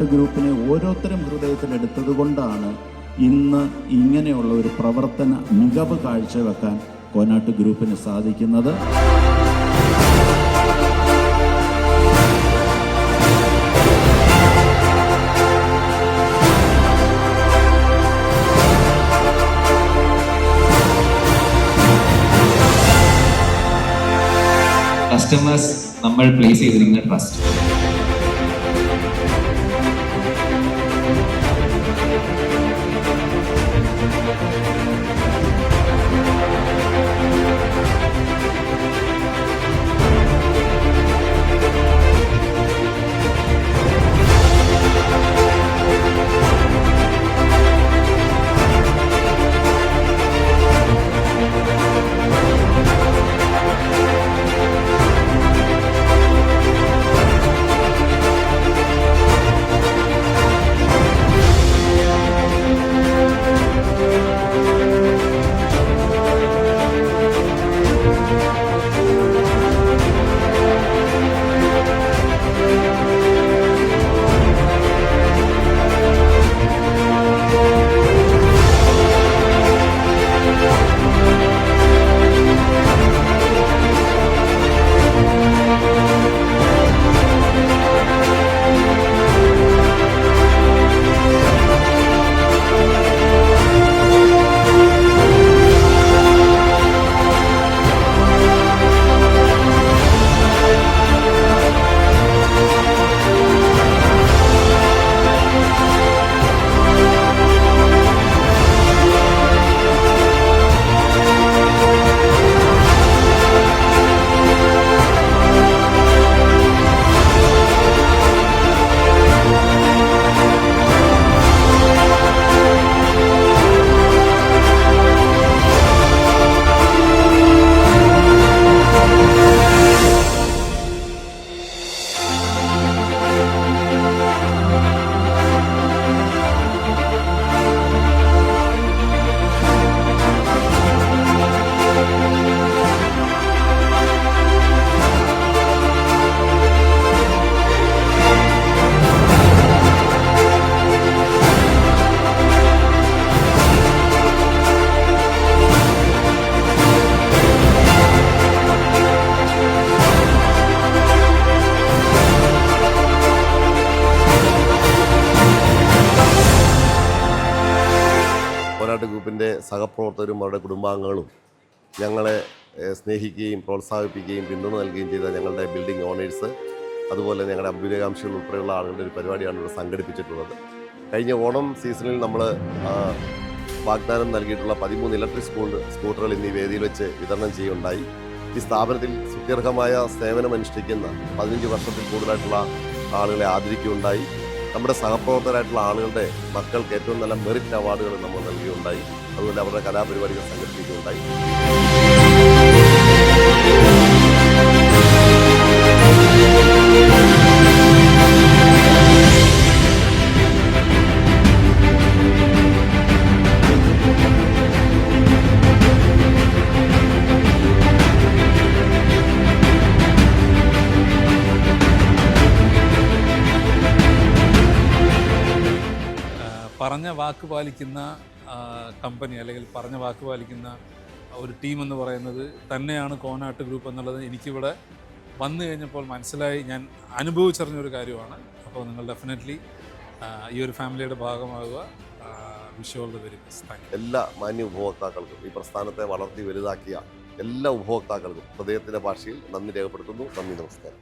കോനാട്ട് ഗ്രൂപ്പിനെ ഓരോരുത്തരും ഹൃദയത്തിലെടുത്തത് കൊണ്ടാണ് ഇന്ന് ഇങ്ങനെയുള്ള ഒരു പ്രവർത്തന മികവ് കാഴ്ചവെക്കാൻ കോനാട്ട് ഗ്രൂപ്പിന് സാധിക്കുന്നത്. കസ്റ്റമേഴ്സ് നമ്മൾ പ്ലേസ് ചെയ്തിരിക്കുന്ന ട്രസ്റ്റ്. കോനാട്ട് ഗ്രൂപ്പിൻ്റെ സഹപ്രവർത്തകരും അവരുടെ കുടുംബാംഗങ്ങളും ഞങ്ങളെ സ്നേഹിക്കുകയും പ്രോത്സാഹിപ്പിക്കുകയും പിന്തുണ നൽകുകയും ചെയ്ത ഞങ്ങളുടെ ബിൽഡിംഗ് ഓണേഴ്സ്, അതുപോലെ ഞങ്ങളുടെ അഭ്യുദയകാംക്ഷികൾ ഉൾപ്പെടെയുള്ള ആളുകളുടെ ഒരു പരിപാടിയാണ് ഇവിടെ സംഘടിപ്പിച്ചിട്ടുള്ളത്. കഴിഞ്ഞ ഓണം സീസണിൽ നമ്മൾ വാഗ്ദാനം നൽകിയിട്ടുള്ള 13 ഇലക്ട്രിക് സ്കൂട്ടറുകൾ ഇന്ന് ഈ വേദിയിൽ വെച്ച് വിതരണം ചെയ്യുകയുണ്ടായി. ഈ സ്ഥാപനത്തിൽ സുത്യർഹമായ സേവനമനുഷ്ഠിക്കുന്ന 15 വർഷത്തിൽ കൂടുതലായിട്ടുള്ള ആളുകളെ ആദരിക്കുകയുണ്ടായി. നമ്മുടെ സഹപ്രവർത്തകരായിട്ടുള്ള ആളുകളുടെ മക്കൾക്ക് ഏറ്റവും നല്ല മെറിറ്റ് അവാർഡുകൾ നമ്മൾ നൽകുകയുണ്ടായി. അതുപോലെ അവരുടെ കലാപരിപാടികൾ സംഘടിപ്പിക്കുകയുണ്ടായി. പറഞ്ഞ വാക്ക് പാലിക്കുന്ന കമ്പനി അല്ലെങ്കിൽ പറഞ്ഞ വാക്ക് പാലിക്കുന്ന ഒരു ടീം എന്ന് പറയുന്നത് തന്നെയാണ് കോനാട്ട് ഗ്രൂപ്പ് എന്നുള്ളത് എനിക്കിവിടെ വന്നു കഴിഞ്ഞപ്പോൾ മനസ്സിലായി, ഞാൻ അനുഭവിച്ചറിഞ്ഞൊരു കാര്യമാണ്. അപ്പോൾ നിങ്ങൾ ഡെഫിനറ്റ്ലി ഈ ഒരു ഫാമിലിയുടെ ഭാഗമാകുക. Wish all the very best. Thank you. എല്ലാ മാന്യ ഉപഭോക്താക്കൾക്കും, ഈ പ്രസ്ഥാനത്തെ വളർത്തി വലുതാക്കിയ എല്ലാ ഉപഭോക്താക്കൾക്കും ഹൃദയത്തിൻ്റെ ഭാഷയിൽ നന്ദി രേഖപ്പെടുത്തുന്നു. നന്ദി, നമസ്കാരം.